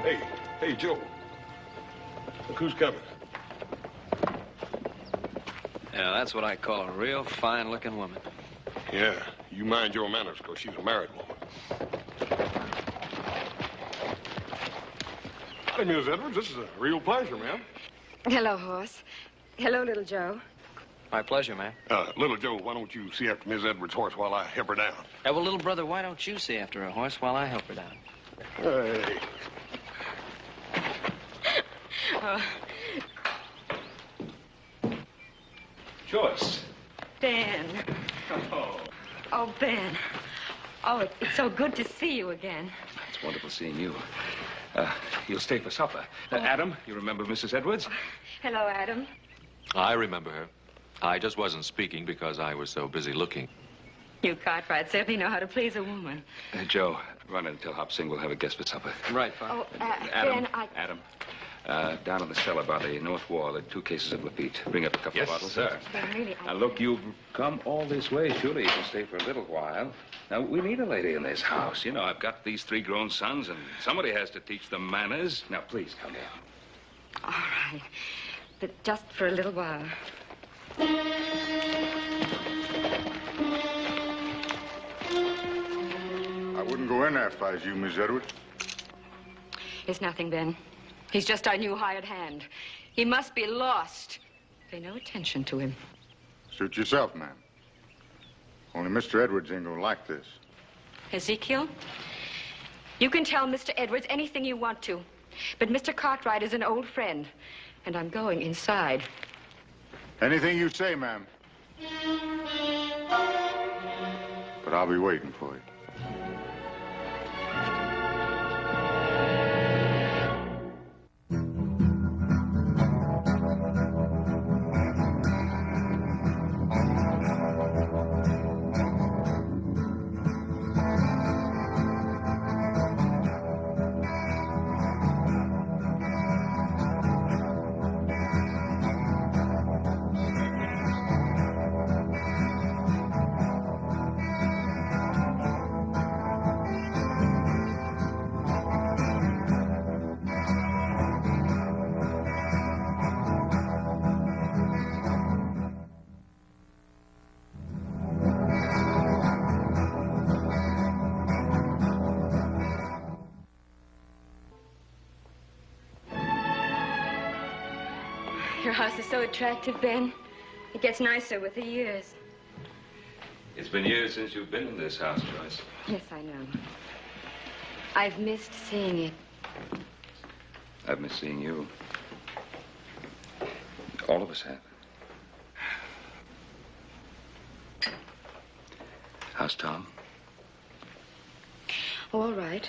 Hey, Joe. Look who's coming. Yeah, that's what I call a real fine-looking woman. Yeah, you mind your manners, because she's a married woman. Howdy, Miss Edwards. This is a real pleasure, ma'am. Hello, horse. Hello, little Joe. My pleasure, ma'am. Little Joe, why don't you see after Miss Edwards' horse while I help her down? Well, little brother, why don't you see after a horse while I help her down? Hey. Joyce. Ben. Oh. Oh, Ben. Oh, it's so good to see you again. It's wonderful seeing you. You'll stay for supper. Adam, you remember Mrs. Edwards? Hello, Adam. I remember her. I just wasn't speaking because I was so busy looking. You Cartwright certainly know how to please a woman. Joe, run in and tell Hop Sing we'll have a guest for supper. Right, Father. Oh, Adam, Ben, Adam, down in the cellar by the north wall, there are 2 cases of Lafitte. Bring up a couple of bottles. Sir. Ben, really, Now, look, you've come all this way. Surely you can stay for a little while. Now, we need a lady in this house. You know, I've got these 3 grown sons, and somebody has to teach them manners. Now, please, come in. All right. But just for a little while. I wouldn't go in there if I was you, Miss Edwards. It's nothing, Ben. He's just our new hired hand. He must be lost. Pay no attention to him. Suit yourself, ma'am. Only Mr. Edwards ain't gonna like this. Ezekiel, you can tell Mr. Edwards anything you want to. But Mr. Cartwright is an old friend, and I'm going inside. Anything you say, ma'am. But I'll be waiting for you. Your house is so attractive, Ben. It gets nicer with the years. It's been years since you've been in this house, Joyce. Yes, I know. I've missed seeing it. I've missed seeing you. All of us have. How's Tom? All right.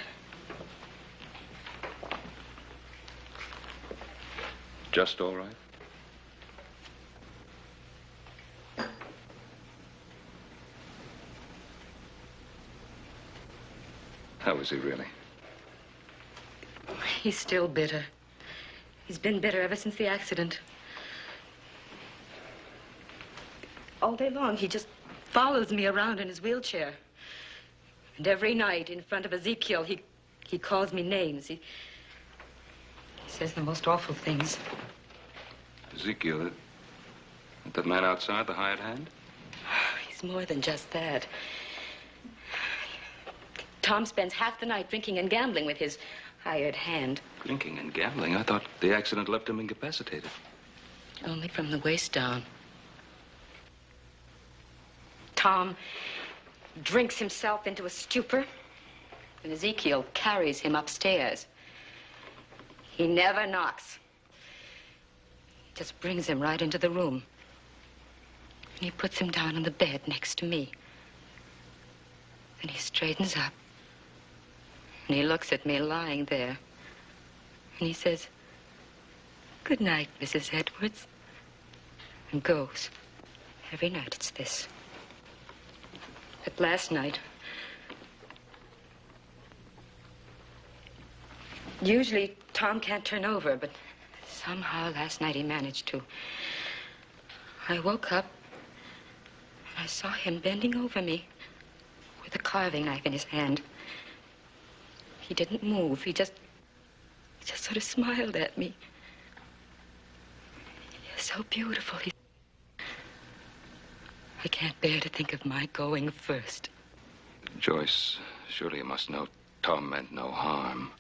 Just all right? How is he really? He's still bitter. He's been bitter ever since the accident. All day long, he just follows me around in his wheelchair. And every night, in front of Ezekiel, he calls me names. He says the most awful things. Ezekiel, that man outside, the hired hand? He's more than just that. Tom spends half the night drinking and gambling with his hired hand. Drinking and gambling? I thought the accident left him incapacitated. Only from the waist down. Tom drinks himself into a stupor, and Ezekiel carries him upstairs. He never knocks. He just brings him right into the room. And he puts him down on the bed next to me. And he straightens up. And he looks at me lying there. And he says, "Good night, Mrs. Edwards." And goes. Every night it's this. But last night, usually Tom can't turn over, but somehow last night he managed to. I woke up and I saw him bending over me with a carving knife in his hand. He didn't move. He just He just sort of smiled at me. You're so beautiful. I can't bear to think of my going first. Joyce, surely you must know Tom meant no harm.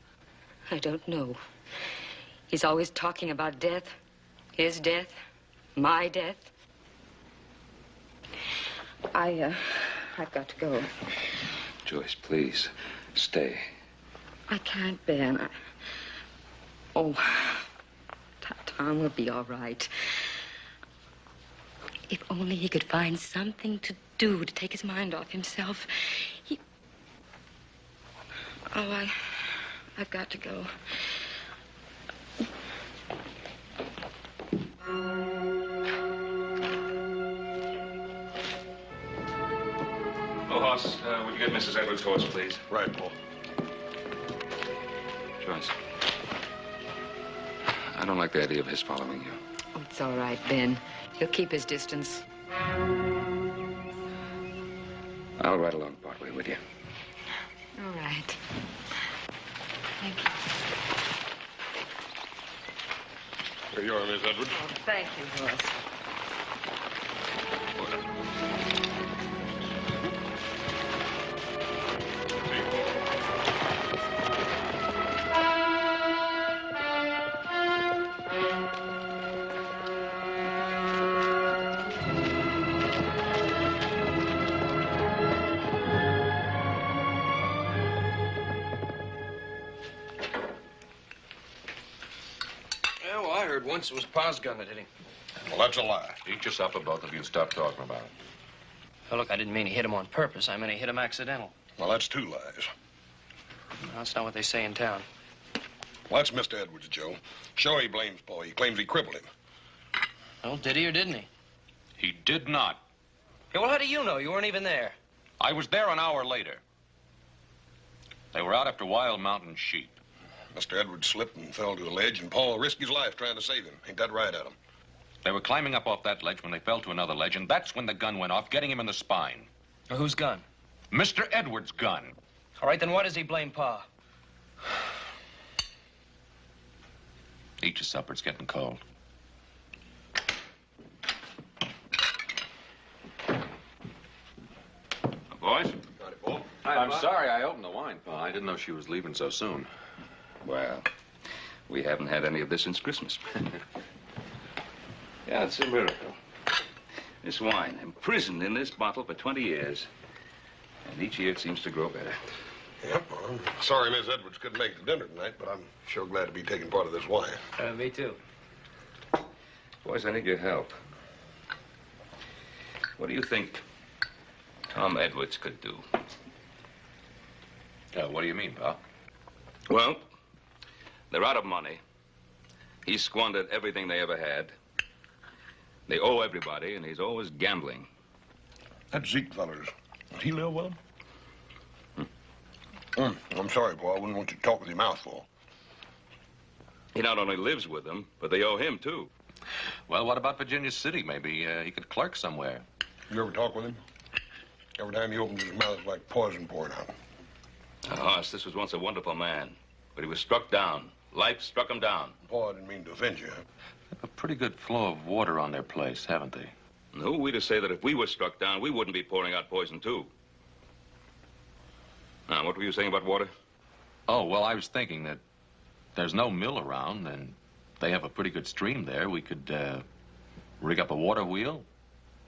I don't know. He's always talking about death. His death. My death. I've got to go. Joyce, please, stay. I can't, Ben. Tom will be all right. If only he could find something to do to take his mind off himself. I've got to go. Oh, Hoss, would you get Mrs. Edwards' horse, please? Right, Paul. Joyce, I don't like the idea of his following you. Oh, it's all right, Ben. He'll keep his distance. I'll ride along partway with you. All right. Thank you. Here you are, Miss Edwards. Oh, thank you, Hoss. Once it was Pa's gun that hit him. Well, that's a lie. Eat your supper, both of you, and stop talking about it. Well, look, I didn't mean he hit him on purpose. I meant he hit him accidental. Well, that's two lies. No, that's not what they say in town. Well, that's Mr. Edwards, Joe. Sure, he blames Paul. He claims he crippled him. Well, did he or didn't he? He did not. Yeah, well, how do you know? You weren't even there. I was there an hour later. They were out after wild mountain sheep. Mr. Edwards slipped and fell to a ledge, and Paul risked his life trying to save him. Ain't that right, Adam? They were climbing up off that ledge when they fell to another ledge, and that's when the gun went off, getting him in the spine. Well, whose gun? Mr. Edwards' gun. All right, then why does he blame Pa? Eat your supper. It's getting cold. Boys? Got it, Paul. I'm sorry I opened the wine, Pa. I didn't know she was leaving so soon. Well, we haven't had any of this since Christmas. Yeah, it's a miracle. This wine, imprisoned in this bottle for 20 years. And each year it seems to grow better. Yep, well, I'm sorry Miss Edwards couldn't make the dinner tonight, but I'm sure glad to be taking part of this wine. Me too. Boys, I need your help. What do you think Tom Edwards could do? What do you mean, Pa? Well, they're out of money. He squandered everything they ever had. They owe everybody, and he's always gambling. That Zeke feller's, does he live with him? I'm sorry, Paul. I wouldn't want you to talk with your mouth full. He not only lives with them, but they owe him, too. Well, what about Virginia City? Maybe he could clerk somewhere. You ever talk with him? Every time he opens his mouth, it's like poison pouring out. Hoss, this was once a wonderful man, but he was struck down. Life struck him down. Paul, I didn't mean to offend you. A pretty good flow of water on their place, haven't they? And who are we to say that if we were struck down, we wouldn't be pouring out poison, too? Now, what were you saying about water? Oh, well, I was thinking that there's no mill around, and they have a pretty good stream there. We could rig up a water wheel,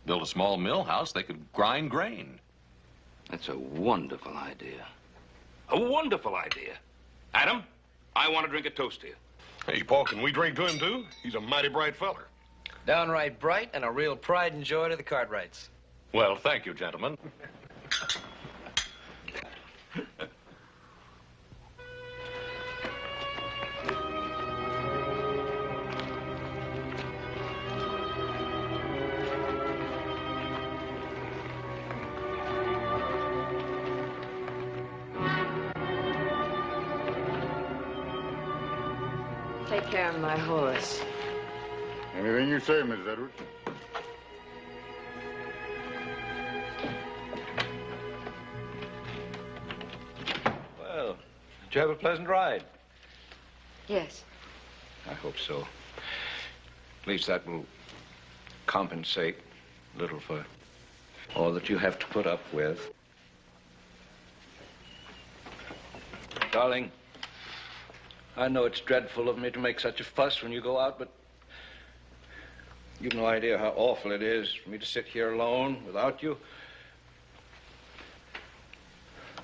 build a small mill house. They could grind grain. That's a wonderful idea. A wonderful idea. Adam, I want to drink a toast to you. Hey, Paul, can we drink to him, too? He's a mighty bright feller. Downright bright and a real pride and joy to the Cartwrights. Well, thank you, gentlemen. Take care of my horse. Anything you say, Miss Edwards. Well, did you have a pleasant ride? Yes. I hope so. At least that will compensate a little for all that you have to put up with. Darling, I know it's dreadful of me to make such a fuss when you go out, but you've no idea how awful it is for me to sit here alone without you.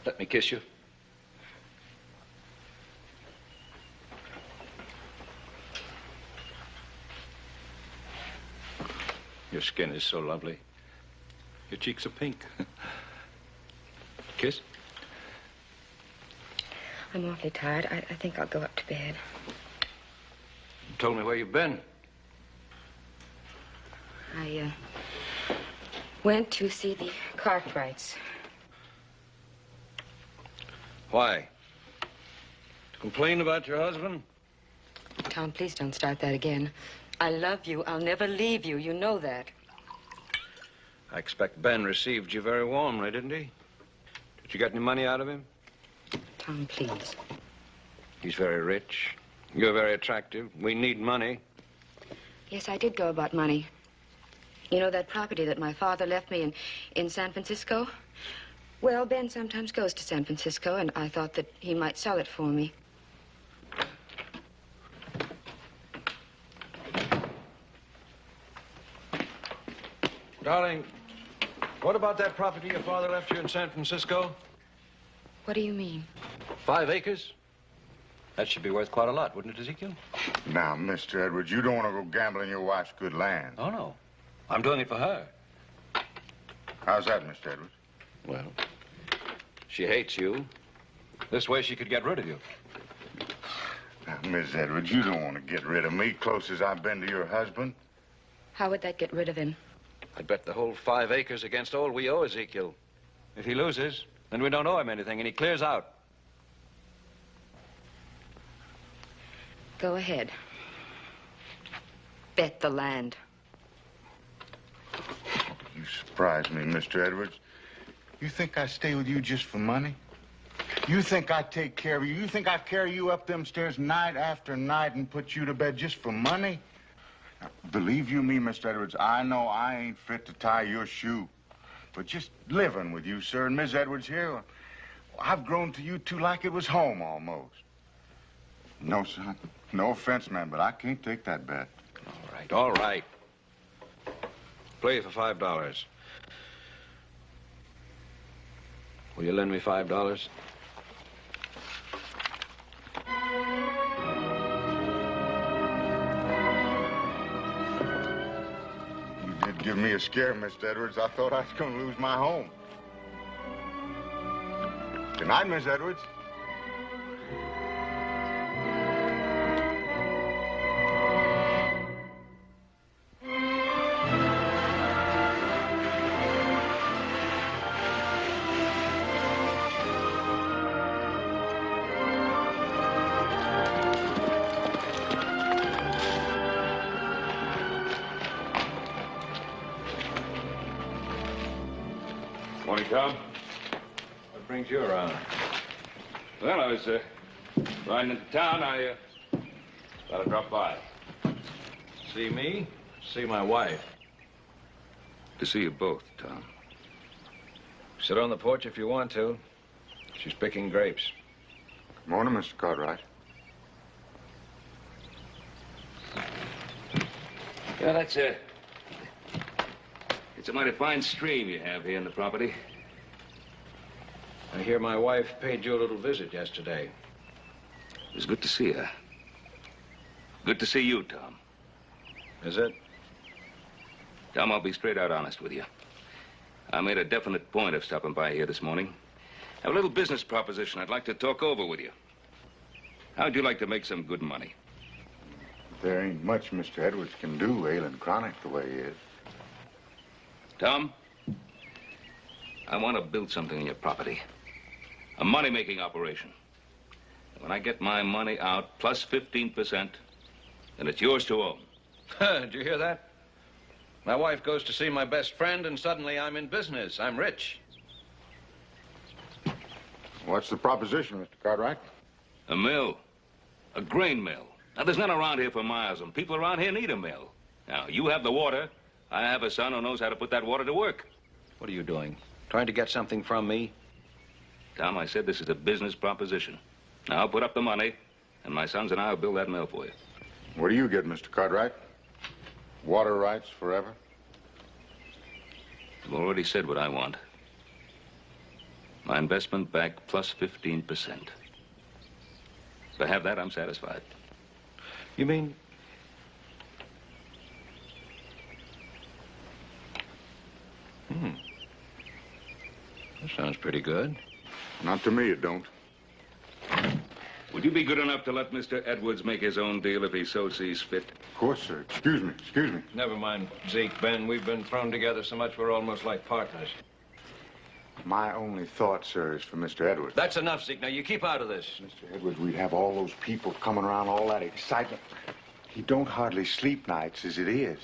Let me kiss you. Your skin is so lovely. Your cheeks are pink. Kiss? I'm awfully tired. I think I'll go up to bed. You told me where you've been. I went to see the Cartwrights. Why? To complain about your husband? Tom, please don't start that again. I love you. I'll never leave you. You know that. I expect Ben received you very warmly, didn't he? Did you get any money out of him? Tom, please. He's very rich. You're very attractive. We need money. Yes, I did go about money. You know that property that my father left me in San Francisco? Well, Ben sometimes goes to San Francisco, and I thought that he might sell it for me. Darling, what about that property your father left you in San Francisco? What do you mean? 5 acres? That should be worth quite a lot, wouldn't it, Ezekiel? Now, Mr. Edwards, you don't want to go gambling your wife's good land. Oh, no. I'm doing it for her. How's that, Mr. Edwards? Well, she hates you. This way she could get rid of you. Now, Miss Edwards, you don't want to get rid of me, close as I've been to your husband. How would that get rid of him? I'd bet the whole 5 acres against all we owe Ezekiel. If he loses, then we don't owe him anything, and he clears out. Go ahead. Bet the land. You surprise me, Mr. Edwards. You think I stay with you just for money? You think I take care of you? You think I carry you up them stairs night after night and put you to bed just for money? Now, believe you me, Mr. Edwards, I know I ain't fit to tie your shoe. But just living with you, sir, and Miss Edwards here, I've grown to you two like it was home almost. No, son. No offense, man, but I can't take that bet. All right, all right. Play for $5. Will you lend me $5? You did give me a scare, Mr. Edwards. I thought I was going to lose my home. Good night, Miss Edwards. Morning, Tom. What brings you around? Well, I was riding into town. I thought I'd drop by. See me? See my wife. To see you both, Tom. Sit on the porch if you want to. She's picking grapes. Good morning, Mr. Cartwright. Yeah, that's it. It's a mighty fine stream you have here in the property. I hear my wife paid you a little visit yesterday. It was good to see her. Good to see you, Tom. Is it? Tom, I'll be straight out honest with you. I made a definite point of stopping by here this morning. I have a little business proposition I'd like to talk over with you. How'd you like to make some good money? There ain't much Mr. Edwards can do, ailing chronic the way he is. Tom, I want to build something in your property. A money-making operation. When I get my money out, plus 15%, then it's yours to own. Did you hear that? My wife goes to see my best friend, and suddenly I'm in business. I'm rich. What's the proposition, Mr. Cartwright? A mill. A grain mill. Now, there's none around here for miles, and people around here need a mill. Now, you have the water. I have a son who knows how to put that water to work. What are you doing? Trying to get something from me? Tom, I said this is a business proposition. Now, I'll put up the money, and my sons and I will build that mill for you. What do you get, Mr. Cartwright? Water rights forever? I've already said what I want. My investment back plus 15%. If I have that, I'm satisfied. You mean... That sounds pretty good. Not to me, it don't. Would you be good enough to let Mr. Edwards make his own deal if he so sees fit? Of course, sir. Excuse me. Never mind, Zeke, Ben. We've been thrown together so much we're almost like partners. My only thought, sir, is for Mr. Edwards. That's enough, Zeke. Now, you keep out of this. Mr. Edwards, we'd have all those people coming around, all that excitement. He don't hardly sleep nights as it is.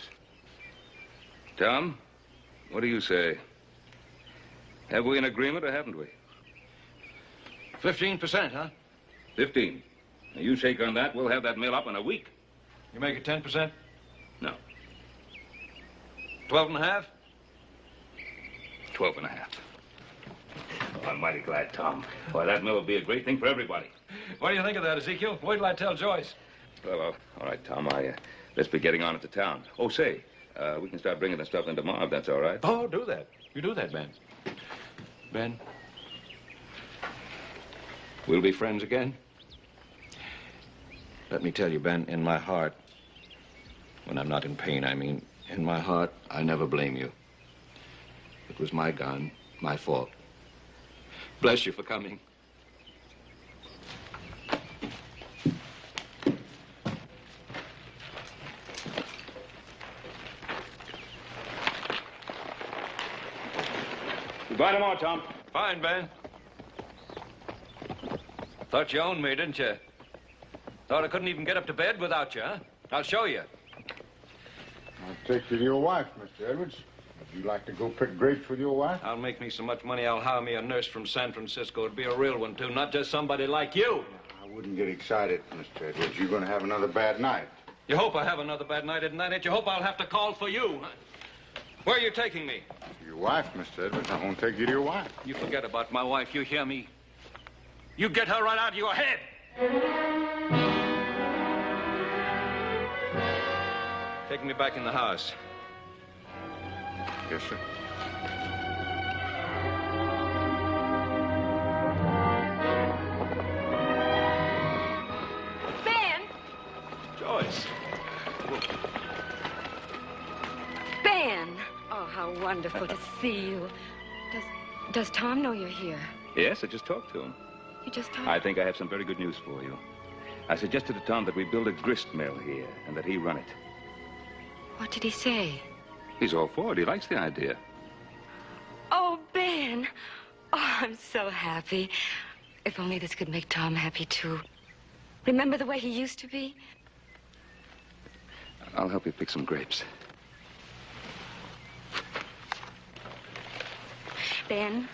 Tom, what do you say? Have we an agreement or haven't we? 15%, huh? 15. Now, you shake on that, we'll have that mill up in a week. You make it 10%? No. 12.5? 12.5. Oh, I'm mighty glad, Tom. Why, that mill will be a great thing for everybody. What do you think of that, Ezekiel? Wait till I tell Joyce. Well, all right, Tom, let's be getting on it to town. Oh, say, we can start bringing the stuff in tomorrow if that's all right. Oh, do that. You do that, Ben. Ben? We'll be friends again? Let me tell you, Ben, in my heart, when I'm not in pain, I mean, in my heart, I never blame you. It was my gun, my fault. Bless you for coming. Goodbye tomorrow, Tom. Fine, Ben. Thought you owned me, didn't you? Thought I couldn't even get up to bed without you, huh? I'll show you. I'll take you to your wife, Mr. Edwards. Would you like to go pick grapes with your wife? I'll make me so much money, I'll hire me a nurse from San Francisco. It'd be a real one, too, not just somebody like you. I wouldn't get excited, Mr. Edwards. You're going to have another bad night. You hope I have another bad night, isn't that it? You hope I'll have to call for you, huh? Where are you taking me? Your wife, Mr. Edwards. I won't take you to your wife. You forget about my wife, you hear me? You get her right out of your head. Take me back in the house. Yes, sir. Ben! Joyce. Ben! Oh, how wonderful to see you. Does Tom know you're here? Yes, I just talked to him. You just talked? I think I have some very good news for you. I suggested to Tom that we build a grist mill here and that he run it. What did he say? He's all for it. He likes the idea. Oh, Ben. Oh, I'm so happy. If only this could make Tom happy, too. Remember the way he used to be? I'll help you pick some grapes. Ben,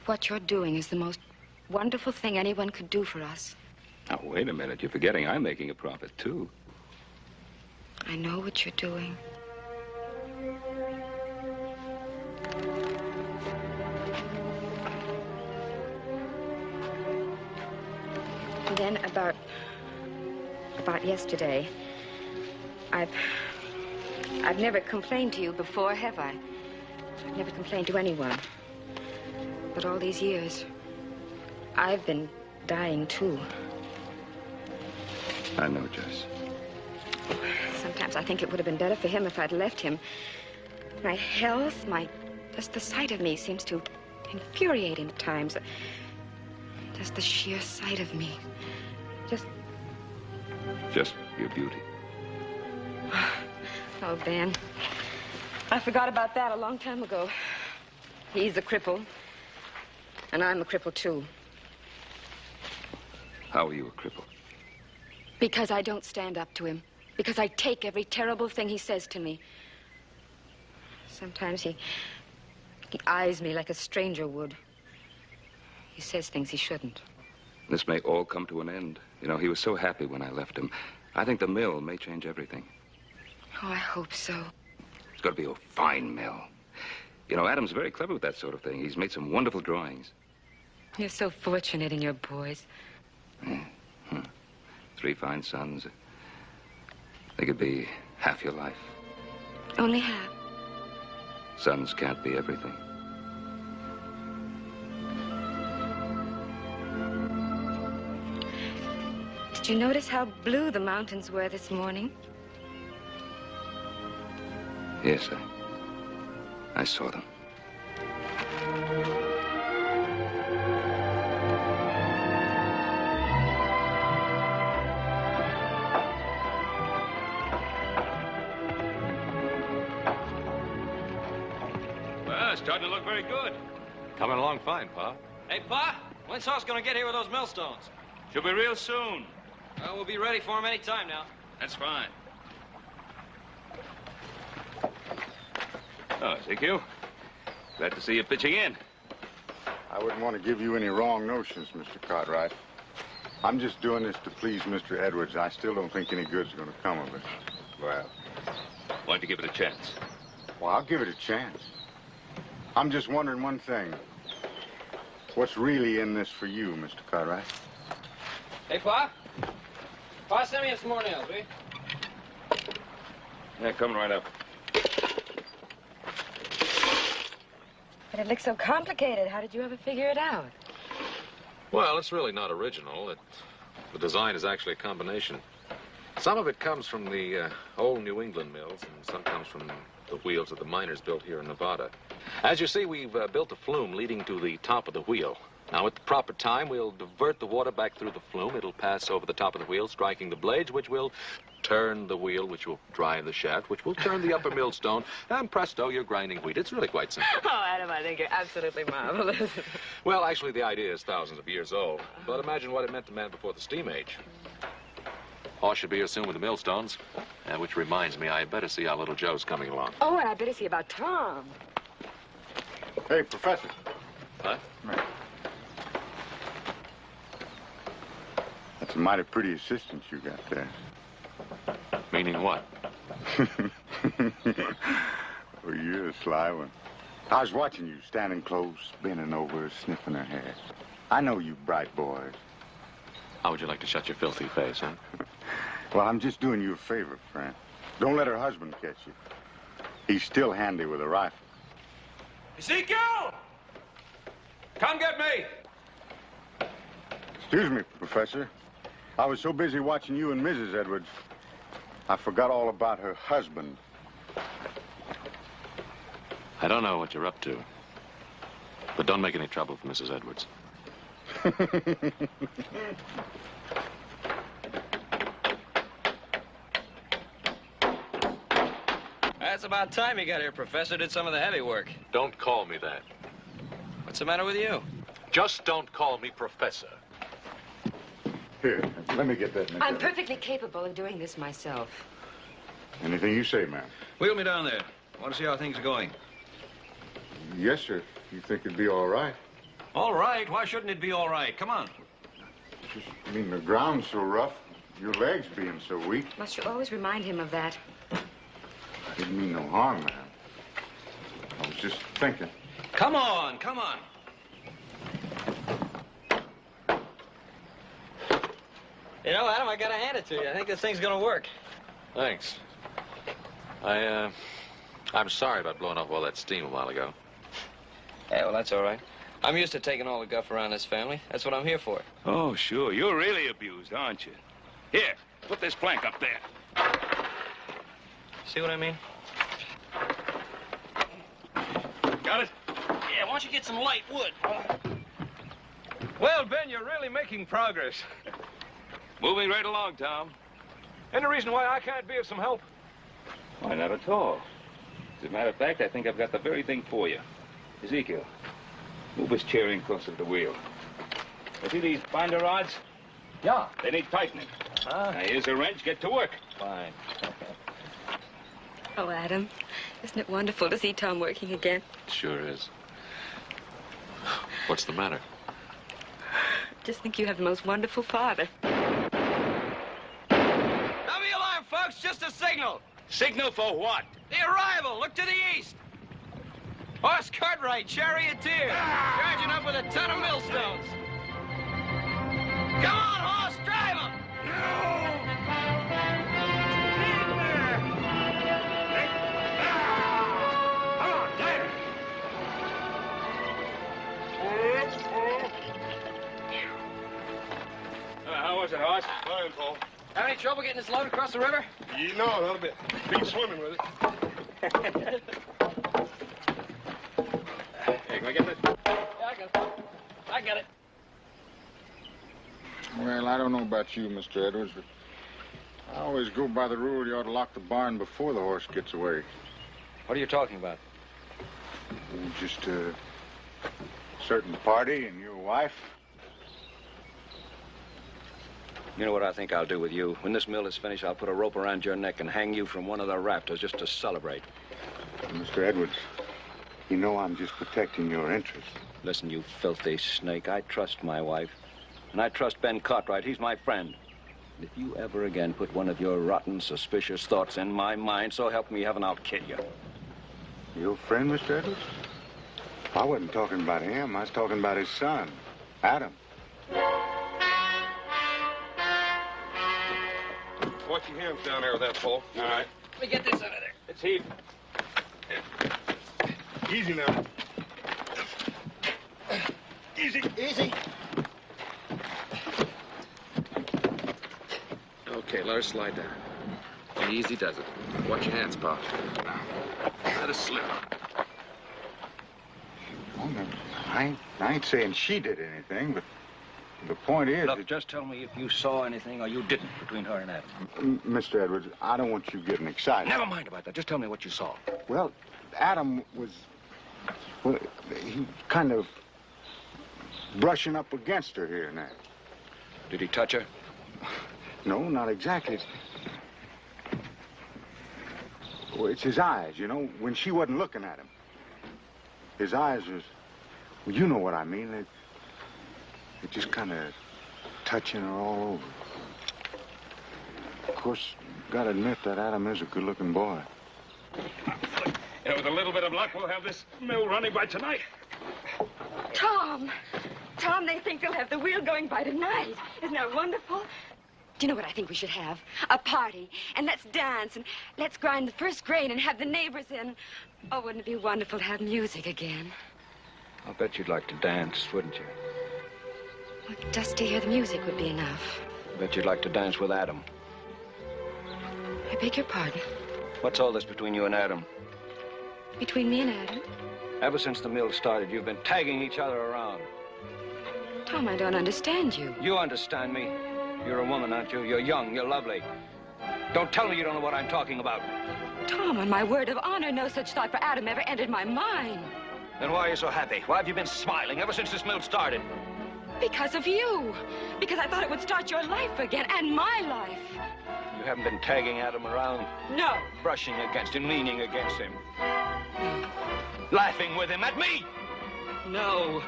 what you're doing is the most wonderful thing anyone could do for us. Now, wait a minute. You're forgetting I'm making a profit, too. I know what you're doing. And then about yesterday, I've never complained to you before, have I? I've never complained to anyone. But all these years, I've been dying, too. I know, Joyce. Sometimes I think it would have been better for him if I'd left him. My health, just the sight of me seems to infuriate him at times. Just the sheer sight of me. Just your beauty. Oh, Ben. I forgot about that a long time ago. He's a cripple. And I'm a cripple, too. How are you a cripple? Because I don't stand up to him. Because I take every terrible thing he says to me. Sometimes he eyes me like a stranger would. He says things he shouldn't. This may all come to an end. You know, he was so happy when I left him. I think the mill may change everything. Oh, I hope so. It's got to be a fine mill. You know, Adam's very clever with that sort of thing. He's made some wonderful drawings. You're so fortunate in your boys. Yeah. 3 fine sons. They could be half your life. Only half. Sons can't be everything. Did you notice how blue the mountains were this morning? Yes, I saw them. Well, it's starting to look very good. Coming along fine, Pa. Hey, Pa, when's Hoss gonna get here with those millstones? Should be real soon. Well, we'll be ready for him any time now. That's fine. Oh, Ezekiel. Glad to see you pitching in. I wouldn't want to give you any wrong notions, Mr. Cartwright. I'm just doing this to please Mr. Edwards. I still don't think any good's going to come of it. Well, why don't you give it a chance? Well, I'll give it a chance. I'm just wondering one thing. What's really in this for you, Mr. Cartwright? Hey, Pa? Pa, send me some more nails, will you? Yeah, coming right up. But it looks so complicated. How did you ever figure it out? Well, it's really not original. The design is actually a combination. Some of it comes from the old New England mills, and some comes from the wheels that the miners built here in Nevada. As you see, we've built a flume leading to the top of the wheel. Now, at the proper time, we'll divert the water back through the flume. It'll pass over the top of the wheel, striking the blades, which will turn the wheel, which will drive the shaft, which will turn the upper millstone, and presto, you're grinding wheat. It's really quite simple. Oh, Adam, I think you're absolutely marvelous. Well, actually, the idea is thousands of years old. But imagine what it meant to man before the steam age. Hoss should be here soon with the millstones. Which reminds me, I better see how little Joe's coming along. Oh, and I better see about Tom. Hey, Professor. Huh? That's a mighty pretty assistant you got there. Meaning what? Oh, you're a sly one. I was watching you standing close, bending over, sniffing her hair. I know you bright boys. How would you like to shut your filthy face, huh? Well, I'm just doing you a favor, friend. Don't let her husband catch you. He's still handy with a rifle. Ezekiel! Come get me! Excuse me, Professor. I was so busy watching you and Mrs. Edwards, I forgot all about her husband. I don't know what you're up to, but don't make any trouble for Mrs. Edwards. That's about time you got here, Professor. Did some of the heavy work. Don't call me that. What's the matter with you? Just don't call me Professor. Here, let me get that. I'm perfectly capable of doing this myself. Anything you say, ma'am. Wheel me down there. I want to see how things are going. Yes, sir. You think it'd be all right? All right. Why shouldn't it be all right? Come on. Just, I mean, the ground's so rough, your legs being so weak. Must you always remind him of that? I didn't mean no harm, ma'am. I was just thinking. Come on, come on. You know, Adam, I gotta hand it to you. I think this thing's gonna work. Thanks. I'm sorry about blowing off all that steam a while ago. Yeah, well, that's all right. I'm used to taking all the guff around this family. That's what I'm here for. Oh, sure. You're really abused, aren't you? Here, put this plank up there. See what I mean? Got it? Yeah, why don't you get some light wood? Well, Ben, you're really making progress. Moving right along, Tom. Any reason why I can't be of some help? Why, not at all. As a matter of fact, I think I've got the very thing for you. Ezekiel, move his chair in closer to the wheel. You see these binder rods? Yeah. They need tightening. Now, here's a wrench. Get to work. Fine. Oh, Adam, isn't it wonderful to see Tom working again? It sure is. What's the matter? Just think you have the most wonderful father. Sound the alarm, folks. Just a signal. Signal for what? The arrival. Look to the east. Horse Cartwright, charioteer. Charging up with a ton of millstones. Come on, horse. Drive him. How was it, horse? Fine, Paul. Have any trouble getting this load across the river? You know, not a bit. Be swimming with it. Hey, can I get this? Yeah, I got it. I got it. Well, I don't know about you, Mr. Edwards, but I always go by the rule you ought to lock the barn before the horse gets away. What are you talking about? Just a certain party and your wife. You know what I think I'll do with you? When this mill is finished, I'll put a rope around your neck and hang you from one of the rafters just to celebrate. Mr. Edwards, you know I'm just protecting your interests. Listen, you filthy snake, I trust my wife. And I trust Ben Cartwright. He's my friend. If you ever again put one of your rotten, suspicious thoughts in my mind, so help me heaven, I'll kill you. Your friend, Mr. Edwards? I wasn't talking about him. I was talking about his son, Adam. Watch your hands down there with that, Paul. All right. Let me get this out of there. It's heat. Easy now. Easy. Easy. Okay, let her slide down. Easy does it. Watch your hands, Pa. Now, let her slip. Oh, no, I ain't saying she did anything, but the point is... Look, just tell me if you saw anything or you didn't between her and Adam. Mr. Edwards, I don't want you getting excited. Never mind about that. Just tell me what you saw. Well, Adam was... Well, he kind of brushing up against her here and there. Did he touch her? No, not exactly. Well, it's his eyes, you know, when she wasn't looking at him. His eyes was... Well, you know what I mean. They're just kind of touching her all over. Of course, gotta admit that Adam is a good-looking boy. Yeah, with a little bit of luck, we'll have this mill running by tonight. Tom! Tom, they think they'll have the wheel going by tonight. Isn't that wonderful? Do you know what I think we should have? A party. And let's dance and let's grind the first grain and have the neighbors in. Oh, wouldn't it be wonderful to have music again? I'll bet you'd like to dance, wouldn't you? Well, just to hear the music would be enough. I bet you'd like to dance with Adam. I beg your pardon. What's all this between you and Adam? Between me and Adam? Ever since the mill started, you've been tagging each other around. Tom, I don't understand you. You understand me. You're a woman, aren't you? You're young, you're lovely. Don't tell me you don't know what I'm talking about. Tom, on my word of honor, no such thought for Adam ever entered my mind. Then why are you so happy? Why have you been smiling ever since this mill started? Because of you. Because I thought it would start your life again, and my life. You haven't been tagging Adam around? No. Brushing against him, leaning against him. Laughing with him at me? No.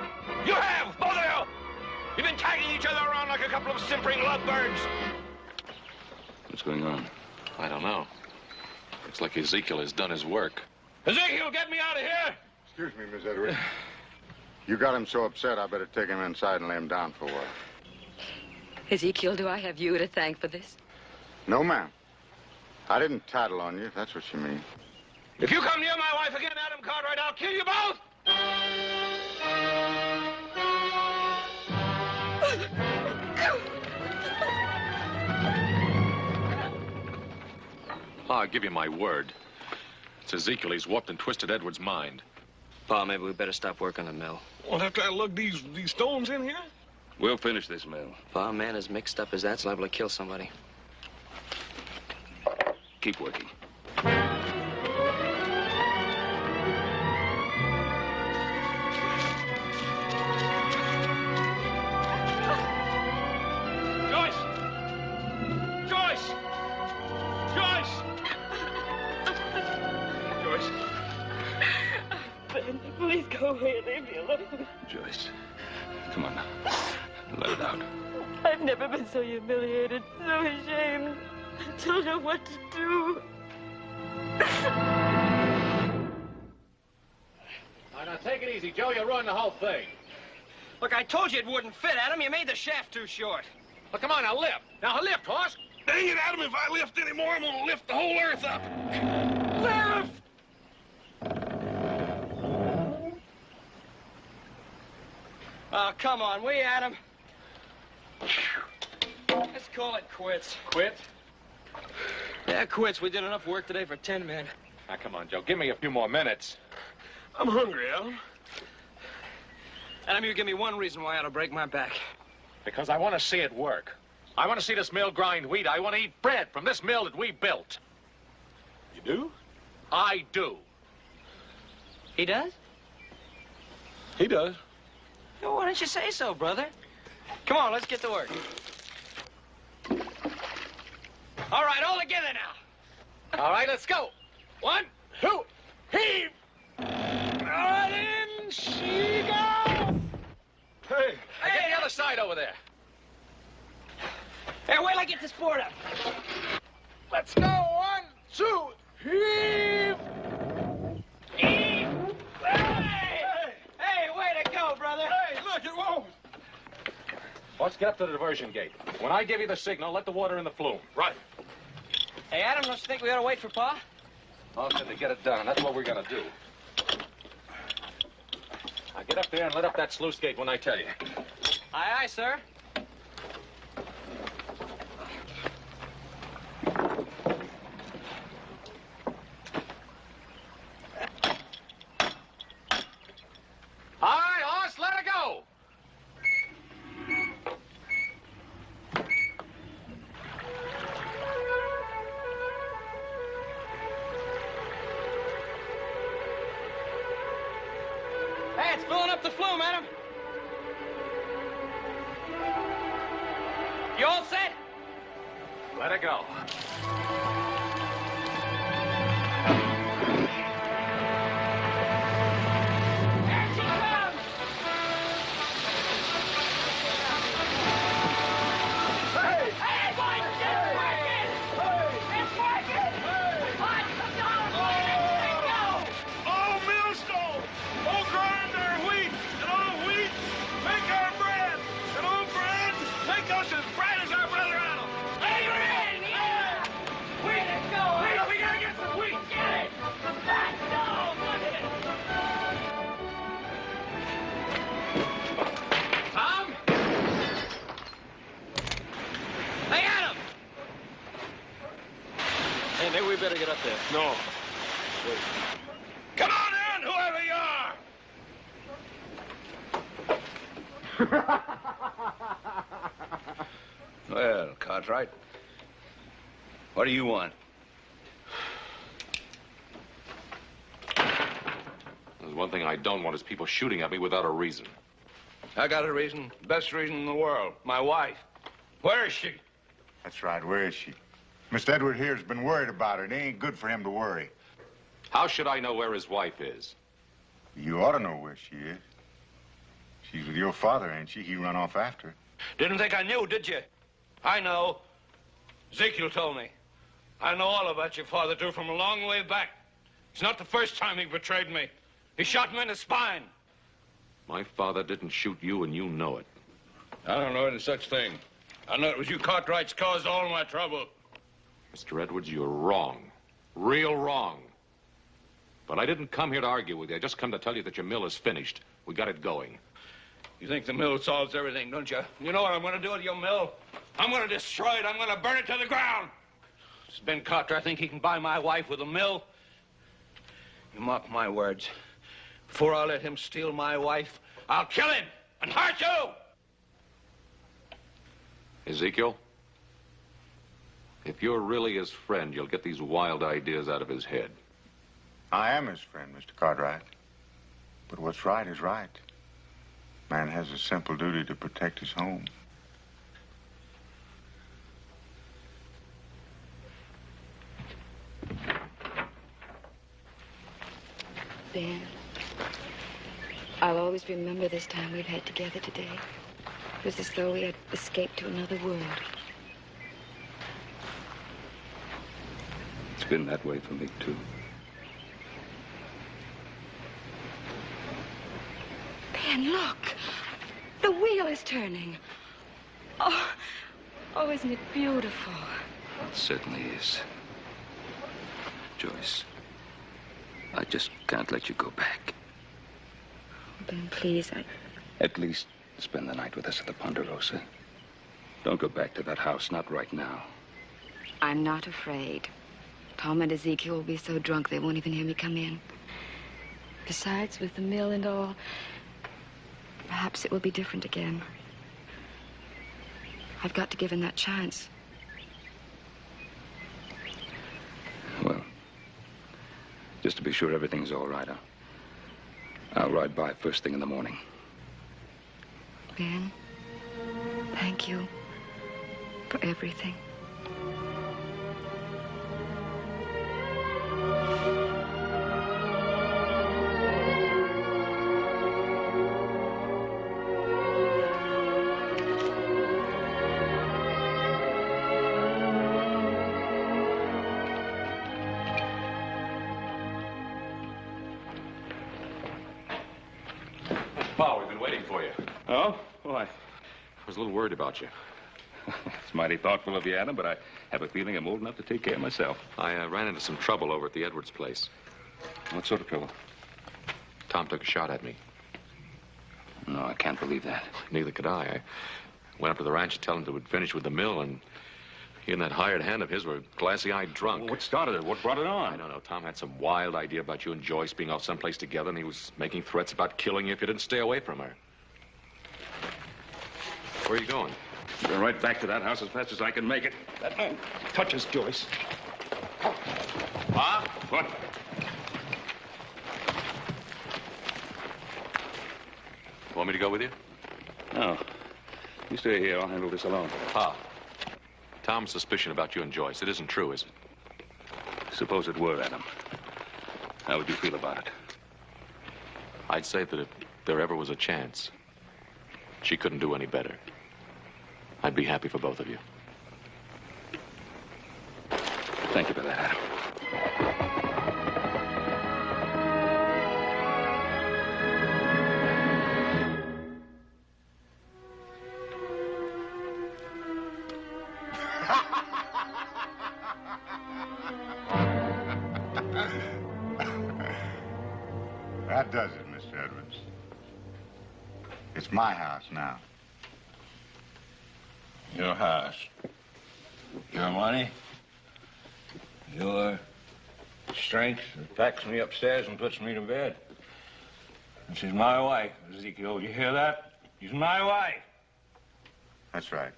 You have, both of you! You've been tagging each other around like a couple of simpering lovebirds. What's going on? I don't know. Looks like Ezekiel has done his work. Ezekiel, get me out of here! Excuse me, Miss Edwards. You got him so upset, I better take him inside and lay him down for a while. Ezekiel, do I have you to thank for this? No, ma'am. I didn't tattle on you, if that's what you mean. If you come near my wife again, Adam Cartwright, I'll kill you both! Pa, I'll give you my word. It's Ezekiel. He's warped and twisted Edward's mind. Pa, maybe we better stop working the mill. Well, after I lug these stones in here? We'll finish this mill. Pa, a man as mixed up as that's liable to kill somebody. Keep working. Joyce! Joyce! Joyce! Joyce. Ben, please go away and leave me alone. Joyce, come on now. Let it out. out. I've never been so humiliated, so ashamed. I don't know what to do. Now, take it easy, Joe. You'll ruin the whole thing. Look, I told you it wouldn't fit, Adam. You made the shaft too short. Well, come on, now lift. Now lift, horse. Dang it, Adam, if I lift anymore, I'm gonna lift the whole earth up. Lift! Oh, come on, will you, Adam? Let's call it quits. Quit? Yeah, quits. We did enough work today for 10 men. Now, come on, Joe. Give me a few more minutes. I'm hungry, Adam. Adam, you give me one reason why I ought to break my back. Because I want to see it work. I want to see this mill grind wheat. I want to eat bread from this mill that we built. You do? I do. He does? He does. Well, why don't you say so, brother? Come on, let's get to work. All right, all together now. All right, let's go. 1, 2, heave! On in she goes! Hey. Now get the other side over there. Hey, wait till I get this board up. Let's go. 1, 2, heave! Heave! Hey, way to go, brother. Hey, look, it won't. Let's get up to the diversion gate. When I give you the signal, let the water in the flume. Right. Hey, Adam, don't you think we ought to wait for Pa? I'll have to get it done. That's what we're gonna do. Now get up there and let up that sluice gate when I tell you. Aye, aye, sir. All right, horse, let her go. Hey, it's filling up the flume, Adam. You all set? Let her go. There she comes! Hey! Hey, boys, it's working! It's working! Watch the down, let go! Oh, millstone! Oh, grind our wheat! And oh, wheat, make our bread! And oh, bread, make us as bright as our brother Adam! Hey, you're in! Yeah! Way to go! Wait, we gotta get some wheat! Get it! Let's go! Look at it! Tom? Hey, Adam! Hey, maybe we better get up there. No. Wait. Come on in, whoever you are! Well, Cartwright, what do you want? There's one thing I don't want is people shooting at me without a reason. I got a reason, best reason in the world. My wife. Where is she? That's right. Where is she? Mr. Edward here's been worried about her. It ain't good for him to worry. How should I know where his wife is? You ought to know where she is. She's with your father, ain't she? He run off after her. Didn't think I knew, did you? I know. Ezekiel told me. I know all about your father, too, from a long way back. It's not the first time he betrayed me. He shot me in the spine. My father didn't shoot you, and you know it. I don't know any such thing. I know it was you Cartwrights caused all my trouble. Mr. Edwards, you're wrong. Real wrong. But I didn't come here to argue with you. I just come to tell you that your mill is finished. We got it going. You think the mill solves everything, don't you? You know what I'm going to do with your mill? I'm going to destroy it. I'm going to burn it to the ground. Does Ben Cartwright think he can buy my wife with a mill? You mark my words. Before I let him steal my wife, I'll kill him and hurt you! Ezekiel, if you're really his friend, you'll get these wild ideas out of his head. I am his friend, Mr. Cartwright. But what's right is right. Man has a simple duty to protect his home. Ben, I'll always remember this time we've had together today. It was as though we had escaped to another world. It's been that way for me, too. Ben, look. The wheel is turning. Oh, isn't it beautiful? It certainly is. Joyce, I just can't let you go back. Ben, please, At least spend the night with us at the Ponderosa. Don't go back to that house, not right now. I'm not afraid. Tom and Ezekiel will be so drunk they won't even hear me come in. Besides, with the mill and all, perhaps it will be different again. I've got to give him that chance. Well, just to be sure everything's all right, I'll ride by first thing in the morning. Ben, thank you for everything. Pa, we've been waiting for you. Oh? Why? I was a little worried about you. It's mighty thoughtful of you, Adam, but I have a feeling I'm old enough to take care of myself. I ran into some trouble over at the Edwards place. What sort of trouble? Tom took a shot at me. No, I can't believe that. Neither could I. I went up to the ranch to tell him that we'd finish with the mill, and he and that hired hand of his were glassy-eyed drunk. Well, what started it? What brought it on? I don't know. Tom had some wild idea about you and Joyce being off someplace together, and he was making threats about killing you if you didn't stay away from her. Where are you going? Go right back to that house as fast as I can make it. That man touches Joyce. Pa? What? Want me to go with you? No. You stay here. I'll handle this alone. Pa, Tom's suspicion about you and Joyce, it isn't true, is it? Suppose it were, Adam. How would you feel about it? I'd say that if there ever was a chance, she couldn't do any better. I'd be happy for both of you. Thank you for that, Adam. That does it, Mr. Edwards. It's my house now. Your house. Your money. Your strength that packs me upstairs and puts me to bed. And she's my wife, Ezekiel. You hear that? She's my wife. That's right.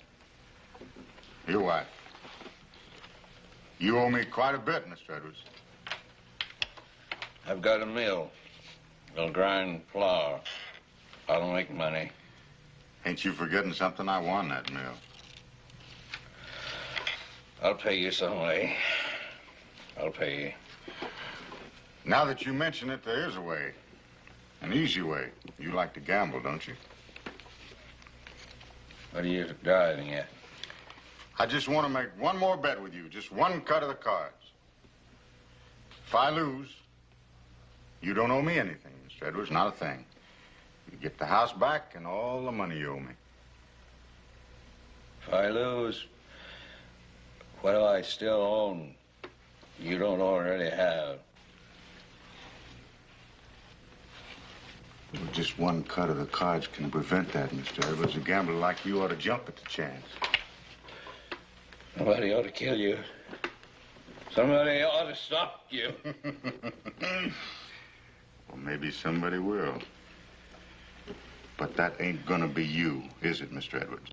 Your wife. You owe me quite a bit, Mr. Edwards. I've got a mill. They'll grind flour. I'll make money. Ain't you forgetting something? I won that mill. I'll pay you some way. I'll pay you. Now that you mention it, there is a way. An easy way. You like to gamble, don't you? What are you driving at? I just want to make one more bet with you. Just one cut of the cards. If I lose, you don't owe me anything, Mr. Edwards. Not a thing. You get the house back and all the money you owe me. If I lose, what do I still own you don't already have? Well, just one cut of the cards can prevent that, Mr. Edwards. A gambler like you ought to jump at the chance. Somebody ought to kill you. Somebody ought to stop you. Well, maybe somebody will. But that ain't gonna be you, is it, Mr. Edwards?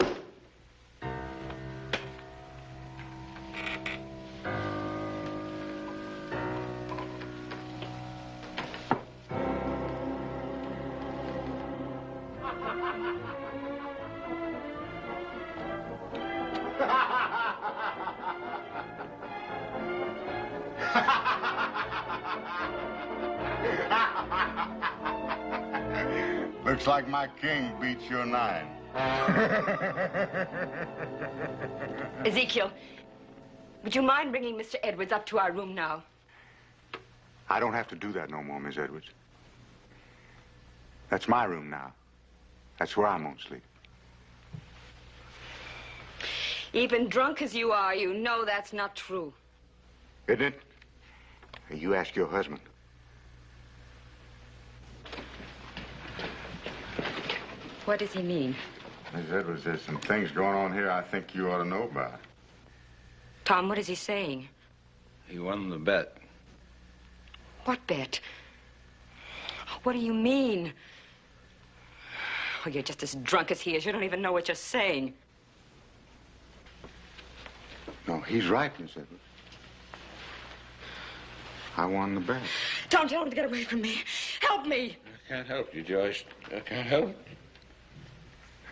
Looks like my king beats your 9. Ezekiel, would you mind bringing Mr. Edwards up to our room now? I don't have to do that no more, Miss Edwards. That's my room now. That's where I'm gonna sleep. Even drunk as you are, you know that's not true. Isn't it? You ask your husband. What does he mean? Miss Edwards, there's some things going on here I think you ought to know about. Tom, what is he saying? He won the bet. What bet? What do you mean? Oh, you're just as drunk as he is. You don't even know what you're saying. No, he's right, Miss Edwards. I won the bet. Tom, tell him to get away from me. Help me. I can't help you, Joyce. I can't help.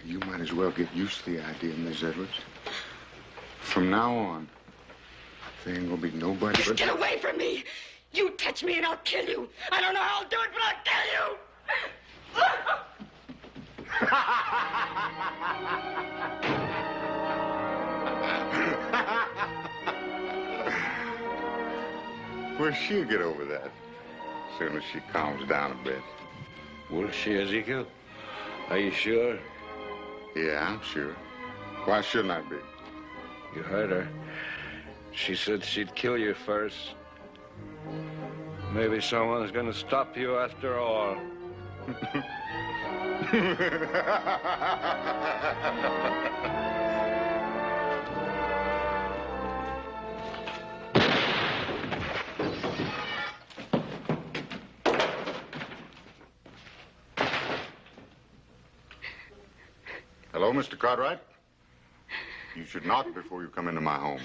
You might as well get used to the idea, Miss Edwards. From now on, there ain't gonna be nobody but... Get away from me! You touch me and I'll kill you. I don't know how I'll do it, but I'll kill you! Well, she'll get over that as soon as she calms down a bit. Will she, Ezekiel? Are you sure? Yeah, I'm sure. Why shouldn't I be? You heard her. She said she'd kill you first. Maybe someone's gonna stop you after all. Hello, Mr. Cartwright. You should knock before you come into my home.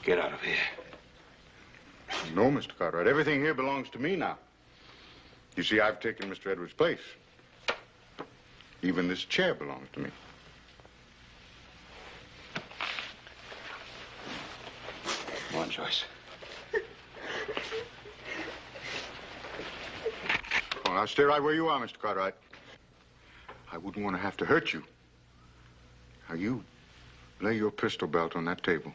Get out of here. No, Mr. Cartwright. Everything here belongs to me now. You see, I've taken Mr. Edwards' place. Even this chair belongs to me. Come on, Joyce. Well, now stay right where you are, Mr. Cartwright. I wouldn't want to have to hurt you. Now, you lay your pistol belt on that table.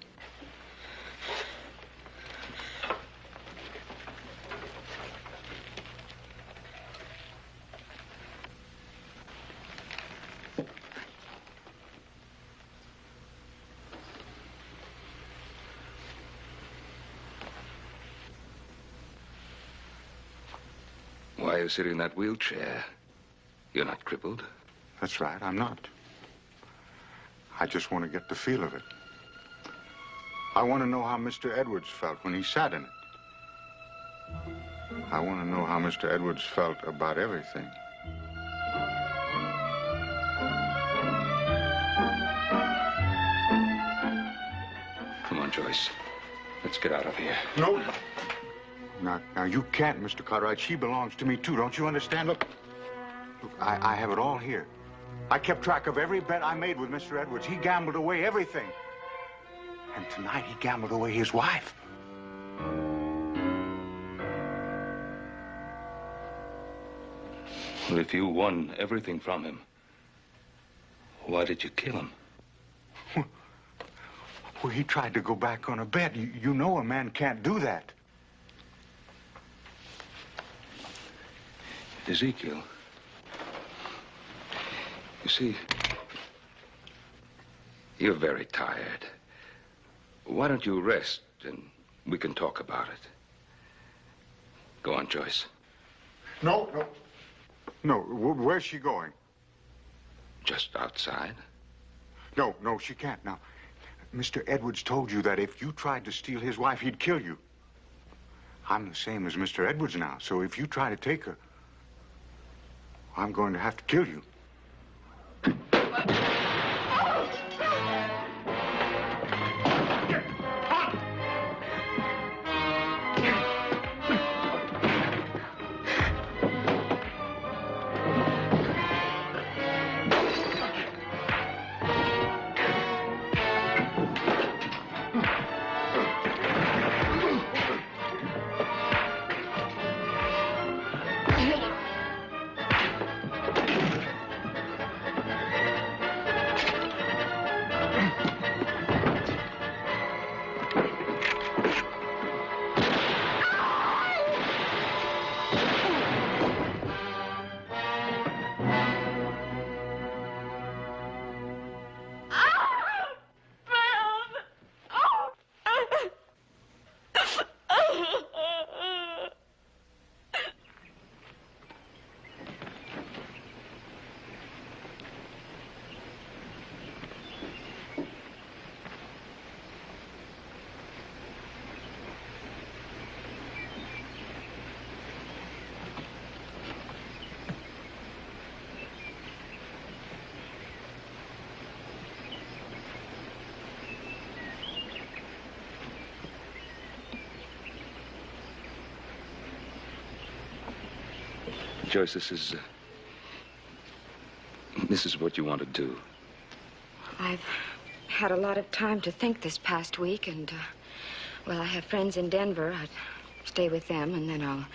Why are you sitting in that wheelchair? You're not crippled. That's right, I'm not. I just want to get the feel of it. I want to know how Mr. Edwards felt when he sat in it. I want to know how Mr. Edwards felt about everything. Come on, Joyce. Let's get out of here. No. Now, you can't, Mr. Cartwright. She belongs to me, too. Don't you understand? Look, I have it all here. I kept track of every bet I made with Mr. Edwards. He gambled away everything. And tonight, he gambled away his wife. Well, if you won everything from him, why did you kill him? Well, he tried to go back on a bet. You know a man can't do that. Ezekiel, you see, you're very tired. Why don't you rest and we can talk about it? Go on, Joyce. No. Where's she going? Just outside. No, she can't. Now, Mr. Edwards told you that if you tried to steal his wife, he'd kill you. I'm the same as Mr. Edwards now, so if you try to take her, I'm going to have to kill you. Joyce, this is what you want to do. I've had a lot of time to think this past week, and, well, I have friends in Denver. I'd stay with them, and then I'll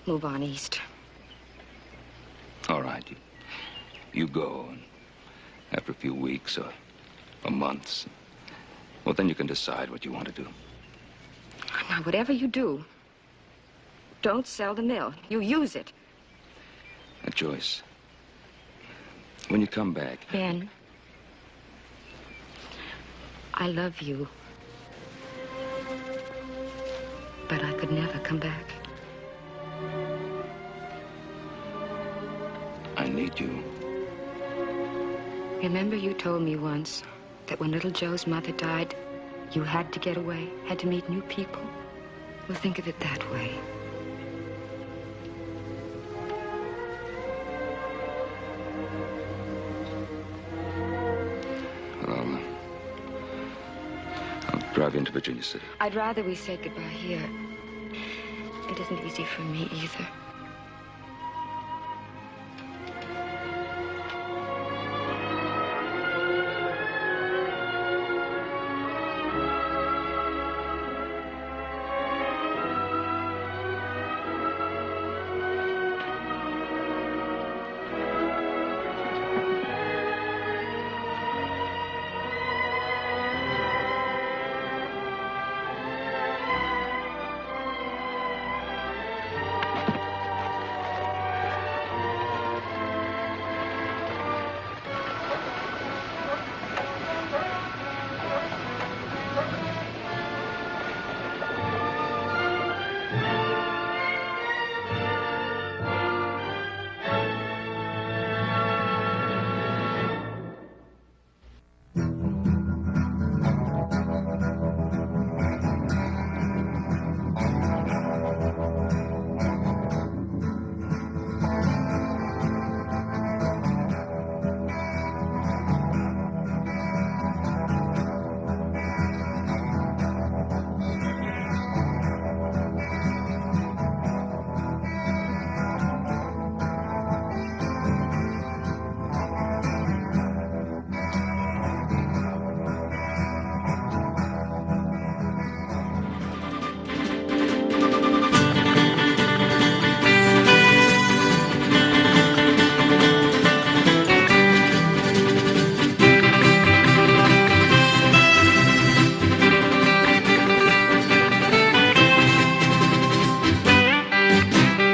move on east. All right. You go, and after a few weeks or months, well, then you can decide what you want to do. Now, whatever you do, don't sell the mill. You use it. Now, Joyce, when you come back... Ben, I love you. But I could never come back. I need you. Remember you told me once that when little Joe's mother died, you had to get away, had to meet new people? Well, think of it that way. Well, I'll drive you into Virginia City. I'd rather we said goodbye here. It isn't easy for me either.